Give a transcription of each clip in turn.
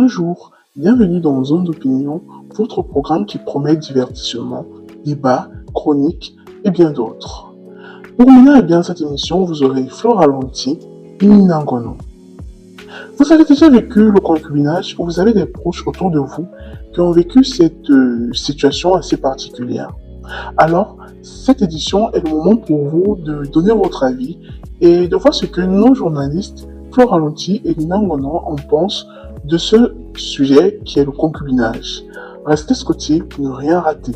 Bonjour, bienvenue dans Zone d'opinion, votre programme qui promet divertissement, débat, chronique et bien d'autres. Pour mener à bien cette émission, vous aurez Flora Lanti et Nina Ngono. Vous avez déjà vécu le concubinage ou vous avez des proches autour de vous qui ont vécu cette situation assez particulière. Alors, cette édition est le moment pour vous de donner votre avis et de voir ce que nos journalistes, Flora Lanti et Nina Ngono, en pensent de ce sujet qui est le concubinage. Restez scotchés pour ne rien rater.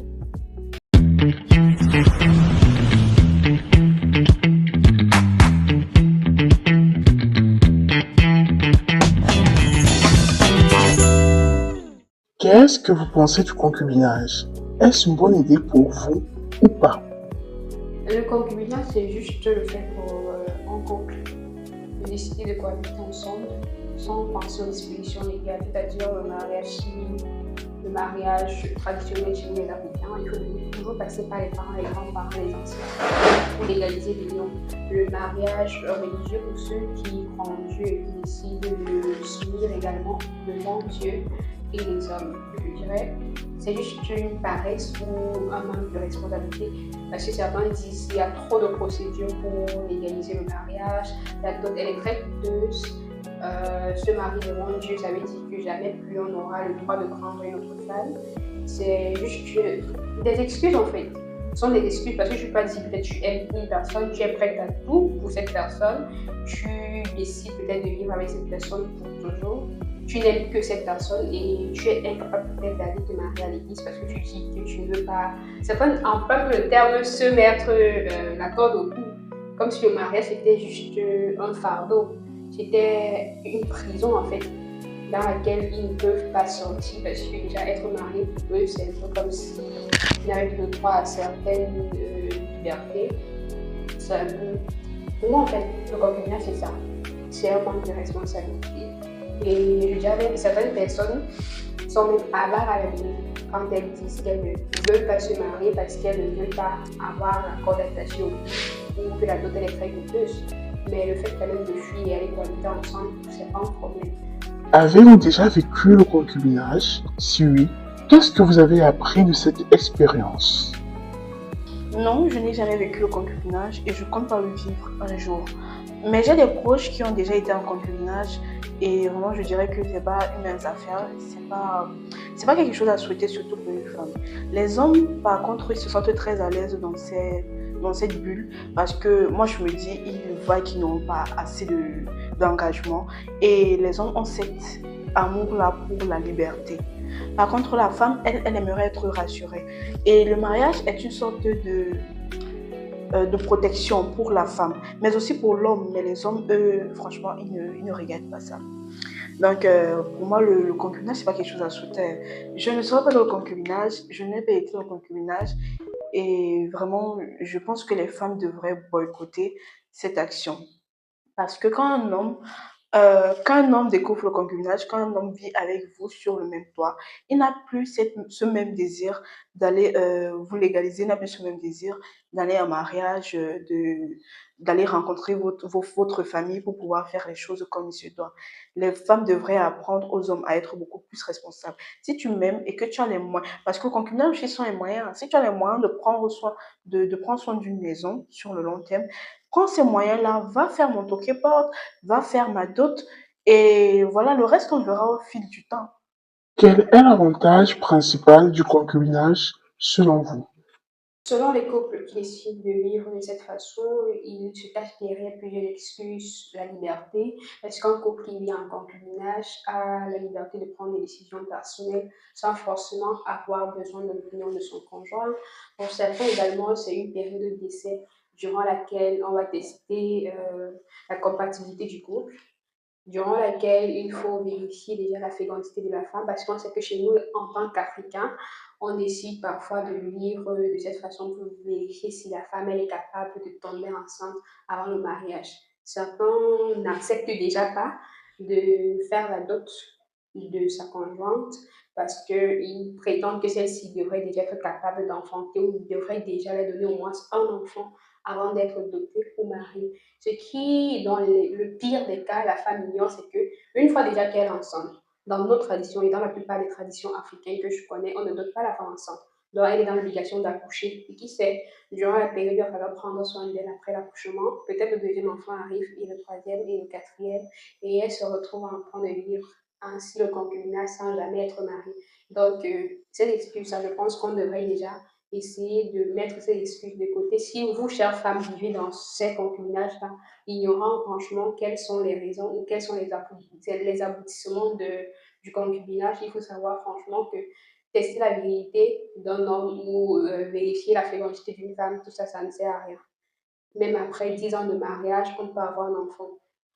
Qu'est-ce que vous pensez du concubinage? Est-ce une bonne idée pour vous ou pas? Le concubinage, c'est juste le fait pour un couple de décider de cohabiter ensemble sans penser aux dispositions légales, c'est-à-dire le mariage civil, le mariage traditionnel chez les Africains. Il faut toujours passer par les parents, les grands-parents, les anciens pour légaliser l'union. Le mariage religieux pour ceux qui croient en Dieu et qui décident de s'unir également devant Dieu et les hommes. Je dirais, c'est juste une paresse ou un manque de responsabilité. Parce que certains disent qu'il y a trop de procédures pour légaliser le mariage, la dot elle est très coûteuse. Se marier devant Dieu, ça veut dire que jamais plus on aura le droit de prendre une autre femme. C'est juste des excuses en fait. Ce sont des excuses parce que je ne peux pas dire peut-être tu aimes une personne, tu es prête à tout pour cette personne, tu décides peut-être de vivre avec cette personne pour toujours. Tu n'aimes que cette personne et tu es incapable peut-être d'aller te marier à l'église parce que tu dis que tu ne veux pas. Certains emploient le terme se mettre la corde au cou, comme si le mariage c'était juste un fardeau, c'était une prison en fait, dans laquelle ils ne peuvent pas sortir parce que déjà être marié pour eux c'est un peu comme s'ils n'avaient plus le droit à certaines libertés. C'est un peu... Pour moi en fait, le concubinage c'est ça, c'est un manque de responsabilité. Et je dirais que certaines personnes sont même avares à la limite quand elles disent qu'elles ne veulent pas se marier parce qu'elles ne veulent pas avoir l'accord d'adoption ou que la dot est très coûteuse. Mais le fait quand même de fuir et aller cohabiter ensemble, c'est pas un problème. Avez-vous déjà vécu le concubinage? Si oui, qu'est-ce que vous avez appris de cette expérience? Non, je n'ai jamais vécu le concubinage et je compte pas le vivre un jour. Mais j'ai des proches qui ont déjà été en concubinage et vraiment je dirais que c'est pas une mince affaire, c'est pas quelque chose à souhaiter surtout pour une femme. Les hommes par contre ils se sentent très à l'aise dans cette bulle parce que moi je me dis ils voient qu'ils n'ont pas assez d'engagement et les hommes ont cet amour là pour la liberté. Par contre la femme elle aimerait être rassurée et le mariage est une sorte de protection pour la femme, mais aussi pour l'homme. Mais les hommes, eux, franchement, ils ne regardent pas ça. Donc, pour moi, le concubinage, c'est pas quelque chose à souhaiter. Je ne serai pas dans le concubinage, je n'ai pas été dans le concubinage, et vraiment, je pense que les femmes devraient boycotter cette action. Parce que quand un homme découvre le concubinage, quand un homme vit avec vous sur le même toit, il n'a plus ce même désir d'aller vous légaliser, il n'a plus ce même désir d'aller en mariage, d'aller rencontrer votre famille pour pouvoir faire les choses comme il se doit. Les femmes devraient apprendre aux hommes à être beaucoup plus responsables. Si tu m'aimes et que tu as les moyens, parce que le concubinage aussi sont les moyens, si tu as les moyens de prendre soin d'une maison sur le long terme, prends ces moyens-là, va faire mon toquet-porte, va faire ma dot, et voilà, le reste, on verra au fil du temps. Quel est l'avantage principal du concubinage selon vous? Selon les couples qui décident de vivre de cette façon, ils se cachent derrière plusieurs excuses, la liberté, parce qu'un couple qui vit en concubinage a la liberté de prendre des décisions personnelles sans forcément avoir besoin de l'opinion de son conjoint. Pour certains également, c'est une période d'essai durant laquelle on va tester la compatibilité du couple, durant laquelle il faut vérifier déjà la fécondité de la femme, parce qu'on sait que chez nous, en tant qu'Africains, on décide parfois de vivre de cette façon pour vérifier si la femme elle est capable de tomber enceinte avant le mariage. Certains n'acceptent déjà pas de faire la dot de sa conjointe parce qu'ils prétendent que celle-ci devrait déjà être capable d'enfanter ou devrait déjà lui donner au moins un enfant avant d'être dotée ou mariée. Ce qui, dans le pire des cas, la femme ignore, c'est que une fois déjà qu'elle est enceinte, Dans nos traditions et dans la plupart des traditions africaines que je connais, on ne donne pas la femme enceinte. Donc, elle est dans l'obligation d'accoucher. Et qui sait, durant la période, il va falloir prendre soin d'elle après l'accouchement. Peut-être le deuxième enfant arrive, et le troisième, et le quatrième, et elle se retrouve en train de vivre ainsi le concubinage sans jamais être mariée. Donc, cette excuse, je pense qu'on devrait déjà essayer de mettre ces excuses de côté. Si vous, chères femmes, vivez dans ces concubinages-là, ignorant franchement quelles sont les raisons ou quels sont les aboutissements du concubinage, il faut savoir franchement que tester la virilité d'un homme ou vérifier la fécondité d'une femme, tout ça, ça ne sert à rien. Même après 10 ans de mariage, on peut avoir un enfant.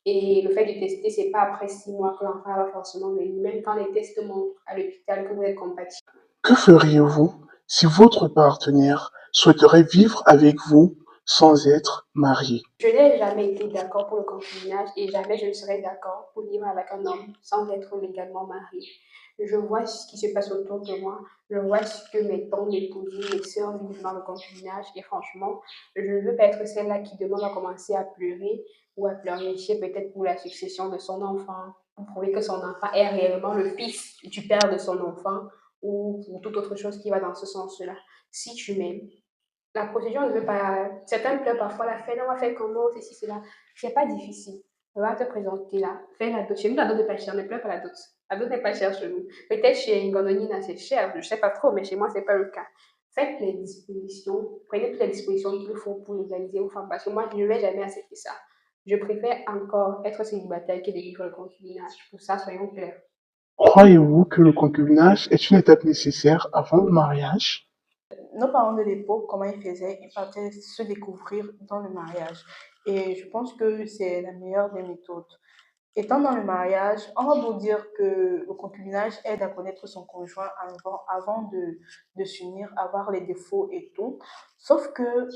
Et le fait de tester, c'est pas après 6 mois que l'enfant va forcément venir. Même quand les tests montrent à l'hôpital que vous êtes compatible. Que feriez-vous si votre partenaire souhaiterait vivre avec vous sans être marié? Je n'ai jamais été d'accord pour le concubinage et jamais je ne serai d'accord pour vivre avec un homme sans être légalement marié. Je vois ce qui se passe autour de moi, je vois ce que mes tantes, mes cousines, mes sœurs vivent dans le concubinage et franchement, je ne veux pas être celle-là qui demain va commencer à pleurer ou à pleurnicher peut-être pour la succession de son enfant, pour prouver que son enfant est réellement le fils du père de son enfant ou pour toute autre chose qui va dans ce sens-là. Si tu m'aimes, la procédure ne veut pas. Certains pleurent parfois la fête, on va faire comment, ceci, cela. C'est pas difficile. On va te présenter là, fais la dot. Chez nous, la dot n'est pas chère, ne pleure pas la dot. La dot n'est pas chère chez nous. Peut-être chez Ngononina, c'est cher, je sais pas trop, mais chez moi, c'est pas le cas. Faites les dispositions, prenez toutes les dispositions qu'il faut pour légaliser vos femmes, parce que moi, je ne vais jamais accepter ça. Je préfère encore être célibataire que de vivre le concubinage. Pour ça, soyons clairs. Croyez-vous que le concubinage est une étape nécessaire avant le mariage? Nos parents de l'époque, comment ils faisaient, ils partaient se découvrir dans le mariage. Et je pense que c'est la meilleure des méthodes. Étant dans le mariage, on va vous dire que le concubinage aide à connaître son conjoint avant de s'unir, avoir les défauts et tout. Sauf que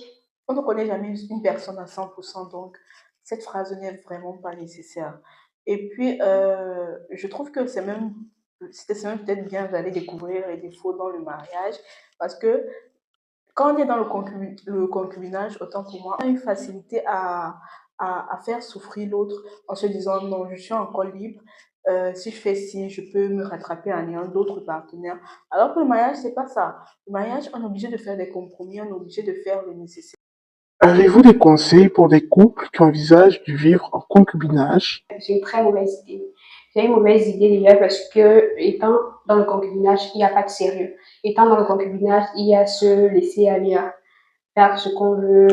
on ne connaît jamais une personne à 100%, donc cette phrase n'est vraiment pas nécessaire. Et puis, je trouve que c'était même peut-être bien d'aller découvrir les défauts dans le mariage, parce que quand on est dans le concubinage, autant pour moi, on a une facilité à faire souffrir l'autre en se disant non, je suis encore libre. Si je fais ci, je peux me rattraper en ayant d'autres partenaires. Alors que le mariage, c'est pas ça. Le mariage, on est obligé de faire des compromis, on est obligé de faire le nécessaire. Avez-vous des conseils pour des couples qui envisagent de vivre en concubinage? C'est une très mauvaise idée. C'est une mauvaise idée déjà parce que, étant dans le concubinage, il n'y a pas de sérieux. Étant dans le concubinage, il y a se laisser aller à faire ce qu'on veut,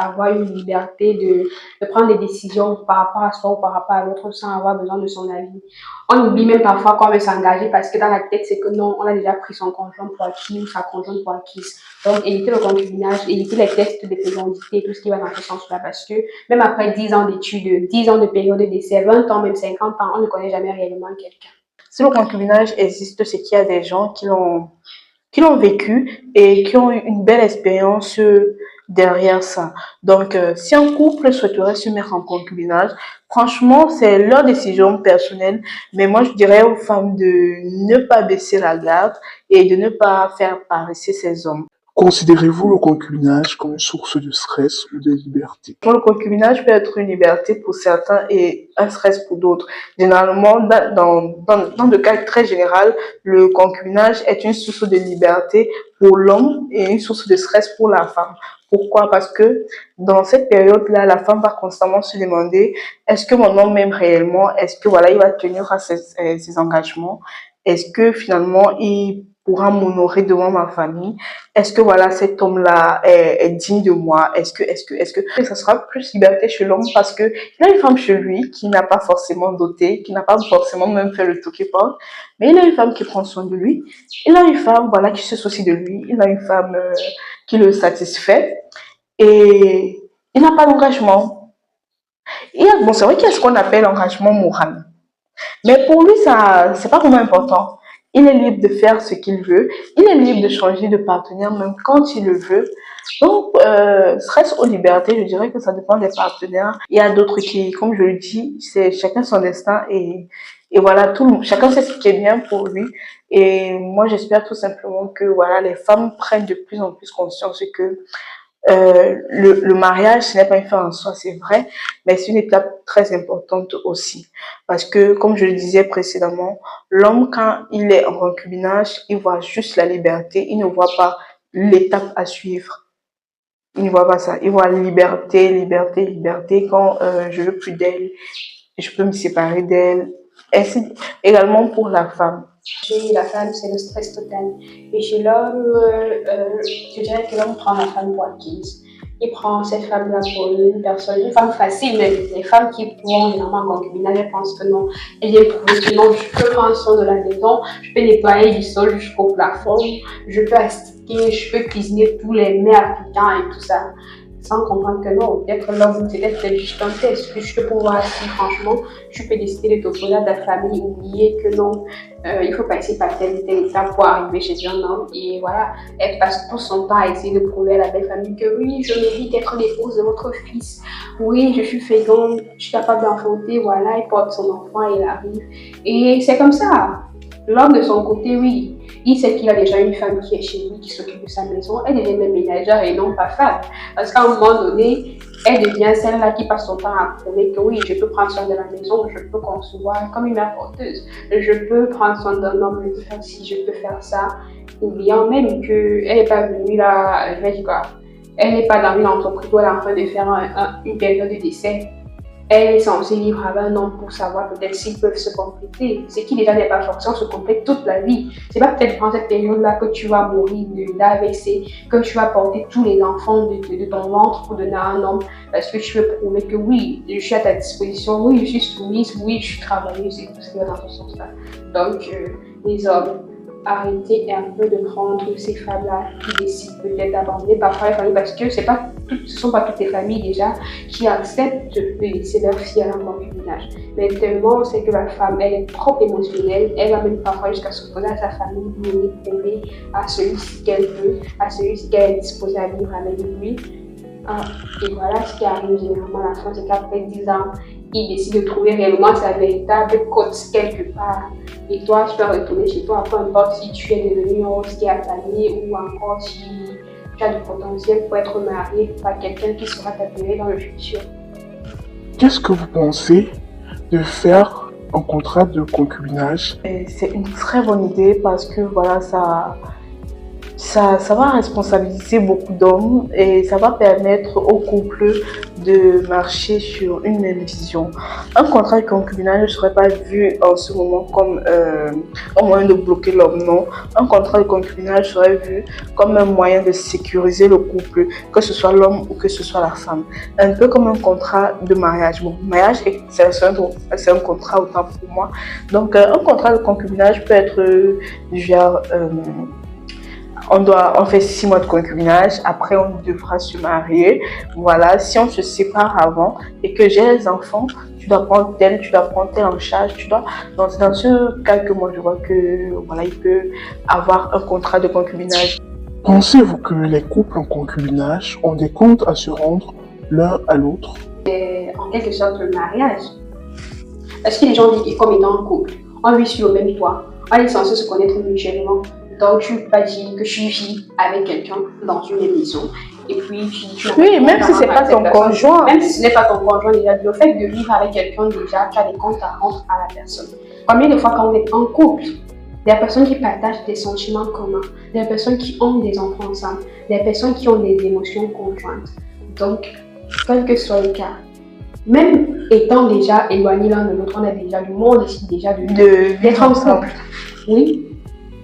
avoir une liberté de prendre des décisions par rapport à soi ou par rapport à l'autre sans avoir besoin de son avis. On oublie même parfois qu'on veut s'engager parce que dans la tête, c'est que non, on a déjà pris son conjoint pour acquis ou sa conjointe pour acquise. Donc, éviter le concubinage, éviter les tests de fécondité et tout ce qui va dans ce sens-là parce que même après 10 ans d'études, 10 ans de période d'essai, 20 ans, même 50 ans, on ne connaît jamais réellement quelqu'un. Si le concubinage existe, c'est qu'il y a des gens qui l'ont vécu et qui ont eu une belle expérience derrière ça. Donc, si un couple souhaiterait se mettre en concubinage, franchement, c'est leur décision personnelle. Mais moi, je dirais aux femmes de ne pas baisser la garde et de ne pas faire paresser ces hommes. Considérez-vous le concubinage comme une source de stress ou de liberté? Le concubinage peut être une liberté pour certains et un stress pour d'autres. Généralement, dans le cas très général, le concubinage est une source de liberté pour l'homme et une source de stress pour la femme. Pourquoi? Parce que dans cette période-là, la femme va constamment se demander est-ce que mon homme m'aime réellement? Est-ce que voilà, il va tenir à ses engagements? Est-ce que finalement il pourra m'honorer devant ma famille? Est-ce que voilà, cet homme-là est digne de moi? Et ça sera plus liberté chez l'homme parce que il a une femme chez lui qui n'a pas forcément doté, qui n'a pas forcément même fait le tour porte, mais il a une femme qui prend soin de lui. Il a une femme, voilà, qui se soucie de lui. Il a une femme qui le satisfait et il n'a pas d'engagement. Bon, c'est vrai qu'il y a ce qu'on appelle engagement moral. Mais pour lui, ça, c'est pas vraiment important. Il est libre de faire ce qu'il veut. Il est libre de changer de partenaire même quand il le veut. Donc, stress ou liberté, je dirais que ça dépend des partenaires. Il y a d'autres qui, comme je le dis, c'est chacun son destin et voilà, chacun sait ce qui est bien pour lui. Et moi, j'espère tout simplement que voilà, les femmes prennent de plus en plus conscience que Le mariage, ce n'est pas une fin en soi, c'est vrai, mais c'est une étape très importante aussi. Parce que, comme je le disais précédemment, l'homme, quand il est en concubinage, il voit juste la liberté, il ne voit pas l'étape à suivre. Il ne voit pas ça. Il voit liberté, liberté, liberté. Quand je veux plus d'elle, je peux me séparer d'elle. Ainsi, également pour la femme. Chez la femme, c'est le stress total. Et chez l'homme, je dirais que l'homme prend la femme pour acquise. Il prend cette femme-là pour une personne, une femme facile, mais les femmes qui vont généralement en concubinage, elles pensent que non. Elles viennent prouver que non, je peux prendre soin de la maison, je peux nettoyer du sol jusqu'au plafond, je peux astiquer, je peux cuisiner tous les mets africains et tout ça. Sans comprendre que non, peut-être l'homme, c'est peut-être juste un test, que je peux pouvoir, si franchement, tu peux décider de t'opposer à ta famille, oublier que non, il faut passer par telle étape pour arriver chez un homme. Et voilà, elle passe tout son temps à essayer de prouver à la belle famille que oui, je mérite d'être l'épouse de votre fils. Oui, je suis féconde, je suis capable d'enfanter, voilà, il porte son enfant et il arrive. Et c'est comme ça. L'homme de son côté, oui, il sait qu'il a déjà une femme qui est chez lui, qui s'occupe de sa maison. Elle devient même ménagère et non pas femme. Parce qu'à un moment donné, elle devient celle-là qui passe son temps à prouver que oui, je peux prendre soin de la maison, je peux concevoir comme une mère porteuse. Je peux prendre soin d'un homme, je peux faire ci, je peux faire ça. Oubliant même qu'elle n'est pas venue là, je vais dire quoi, elle n'est pas dans une entreprise où elle est en train de faire une période de décès. Elle est censée vivre avec un homme pour savoir peut-être s'ils peuvent se compléter. Ce qui déjà n'est pas forcément se complète toute la vie. C'est pas peut-être pendant cette période-là que tu vas mourir d'AVC, que tu vas porter tous les enfants de ton ventre pour donner à un homme, parce que tu veux prouver que oui, je suis à ta disposition, oui, je suis soumise, oui, je suis travailleuse et tout ce qui va dans ce sens-là. Donc, les hommes, arrêtez un peu de prendre ces femmes-là qui décident peut-être d'abandonner parfois les familles, parce que ce ne sont pas toutes les familles déjà qui acceptent de laisser leur fille à la concubinage. Mais tellement c'est que la femme, elle est trop émotionnelle, elle va même parfois jusqu'à s'opposer à sa famille pour venir prouver à celui-ci qu'elle veut, à celui-ci qu'elle est disposée à vivre avec lui. Et voilà ce qui arrive généralement à la fin, c'est qu'après 10 ans, il décide de trouver réellement sa véritable cote quelque part. Et toi, tu dois retourner chez toi, peu importe si tu es devenu qui a famille ou encore si tu as du potentiel pour être marié par quelqu'un qui sera t'appeler dans le futur. Qu'est-ce que vous pensez de faire un contrat de concubinage? C'est une très bonne idée parce que voilà, ça va responsabiliser beaucoup d'hommes et ça va permettre au couple de marcher sur une même vision. Un contrat de concubinage ne serait pas vu en ce moment comme un moyen de bloquer l'homme, non. Un contrat de concubinage serait vu comme un moyen de sécuriser le couple, que ce soit l'homme ou que ce soit la femme. Un peu comme un contrat de mariage. Bon, mariage, c'est un contrat autant pour moi. Donc, un contrat de concubinage peut être genre... on fait 6 mois de concubinage, après on devra se marier. Voilà, si on se sépare avant et que j'ai les enfants, tu dois prendre tel en charge, Donc dans ce cas que moi je vois que voilà, il peut avoir un contrat de concubinage. Pensez-vous que les couples en concubinage ont des comptes à se rendre l'un à l'autre? C'est en quelque sorte le mariage. Parce que les gens disent que comme étant en couple, on vit sur le même toit, on est censé se connaître mutuellement. Donc, tu ne peux pas dire que tu vis avec quelqu'un dans une maison et puis tu oui, même si ce n'est pas ton conjoint. Même si ce n'est pas ton conjoint, déjà, le fait de vivre avec quelqu'un, déjà, tu as des comptes à rendre à la personne. Combien de fois, quand on est en couple, des personnes qui partagent des sentiments communs, des personnes qui ont des enfants ensemble, des personnes qui ont des émotions conjointes. Donc, quel que soit le cas, même étant déjà éloignés l'un de l'autre, on a déjà du monde, on décide déjà d'être ensemble. Oui.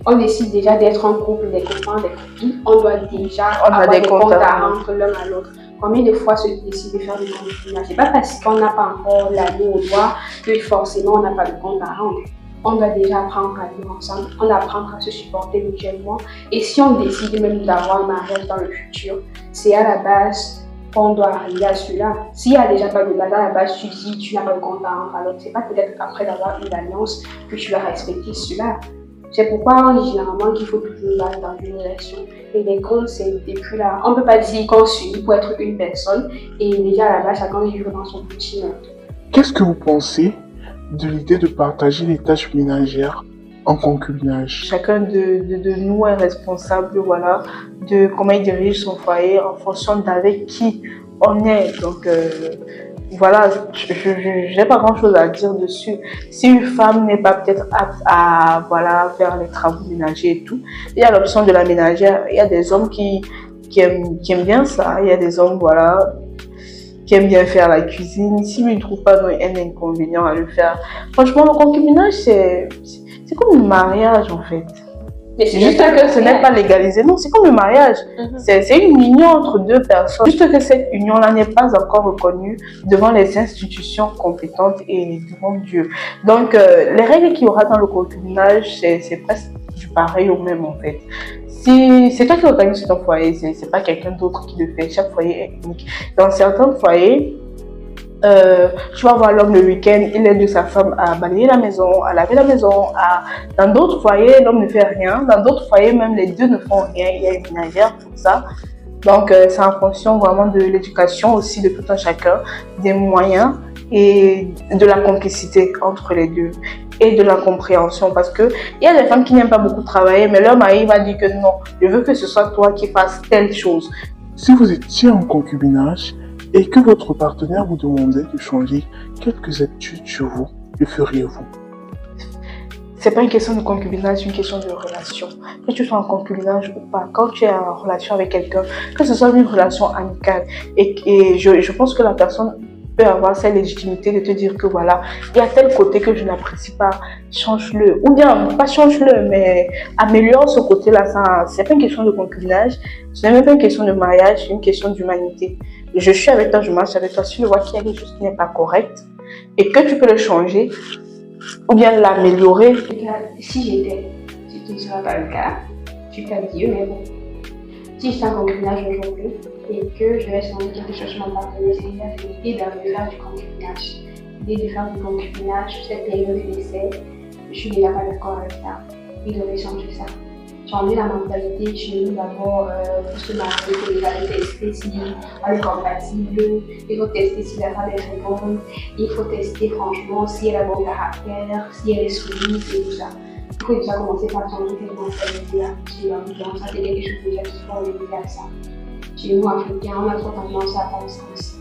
On décide déjà d'être en couple, des copains, des copines, on doit déjà avoir des comptes à rendre l'un à l'autre. Combien de fois se décide de faire du concubinage? C'est pas parce qu'on n'a pas encore l'année au doigt que forcément on n'a pas de compte à rendre. On doit déjà apprendre à vivre ensemble, on doit apprendre à se supporter mutuellement. Et si on décide même d'avoir un mariage dans le futur, c'est à la base qu'on doit arriver à cela. S'il n'y a déjà pas de base à la base, tu dis tu n'as pas de compte à rendre à l'autre. C'est pas peut-être après avoir une alliance que tu vas respecter cela. C'est pourquoi on dit généralement qu'il faut toujours une base dans une relation. Et les comptes, c'est depuis là. On ne peut pas dire qu'on s'unit pour être une personne et déjà à la base, chacun vit dans son petit monde. Qu'est-ce que vous pensez de l'idée de partager les tâches ménagères en concubinage? Chacun de nous est responsable, voilà, de comment il dirige son foyer en fonction d'avec qui on est. Donc, voilà, je n'ai pas grand-chose à dire dessus. Si une femme n'est pas peut-être apte à voilà, faire les travaux ménagers et tout, il y a l'option de la ménagère. Il y a des hommes qui aiment bien ça. Il y a des hommes, voilà, qui aiment bien faire la cuisine. Si lui ne trouve pas un inconvénient à le faire. Franchement, le concubinage, c'est comme le mariage, en fait. C'est juste que ce n'est pas légalisé. Non, c'est comme le mariage. C'est une union entre deux personnes. Juste que cette union-là n'est pas encore reconnue devant les institutions compétentes et devant Dieu. Donc, les règles qu'il y aura dans le concubinage, c'est presque du pareil au même, en fait. Si c'est toi qui organises ton foyer, c'est pas quelqu'un d'autre qui le fait. Chaque foyer est unique. Dans certains foyers, tu vas voir l'homme le week-end, il aide sa femme à balayer la maison, à laver la maison. Dans d'autres foyers, l'homme ne fait rien. Dans d'autres foyers, même les deux ne font rien. Il y a une ménagère pour ça. Donc, c'est en fonction vraiment de l'éducation aussi de tout un chacun, des moyens et de la complicité entre les deux et de la compréhension. Parce qu'il y a des femmes qui n'aiment pas beaucoup travailler, mais leur mari va dire que non, je veux que ce soit toi qui fasses telle chose. Si vous étiez en concubinage et que votre partenaire vous demandait de changer quelques habitudes sur vous, le feriez-vous? C'est pas une question de concubinage, c'est une question de relation. Que tu sois en concubinage ou pas, quand tu es en relation avec quelqu'un, que ce soit une relation amicale, et je pense que la personne peut avoir cette légitimité de te dire que voilà, il y a tel côté que je n'apprécie pas, change-le. Ou bien, pas change-le, mais améliore ce côté-là. C'est pas une question de concubinage, ce n'est même pas une question de mariage, c'est une question d'humanité. Je suis avec toi, je marche avec toi. Si je vois qu'il y a quelque chose qui n'est pas correct et que tu peux le changer ou bien l'améliorer. Si j'étais, ce qui ne sera pas le cas, je suis pas Dieu, mais bon. Si j'étais en concubinage aujourd'hui et que je vais changer quelque chose sur mon partenaire, c'est l'idée de faire du concubinage. L'idée de faire du concubinage, cette période d'essai, je suis déjà pas d'accord avec ça. Il devrait changer ça. Changer la mentalité chez nous d'abord, pour se marier, il faut tester si elle est compatible, il faut tester si la femme est répondre, il faut tester franchement si elle a bon caractère, si elle est soumise et tout ça. Il faut déjà commencer par changer cette mentalité-là. Chez l'homme, ça c'est quelque chose déjà qui faut revenir à ça. Chez nous, Africains, on a trop tendance à penser ainsi.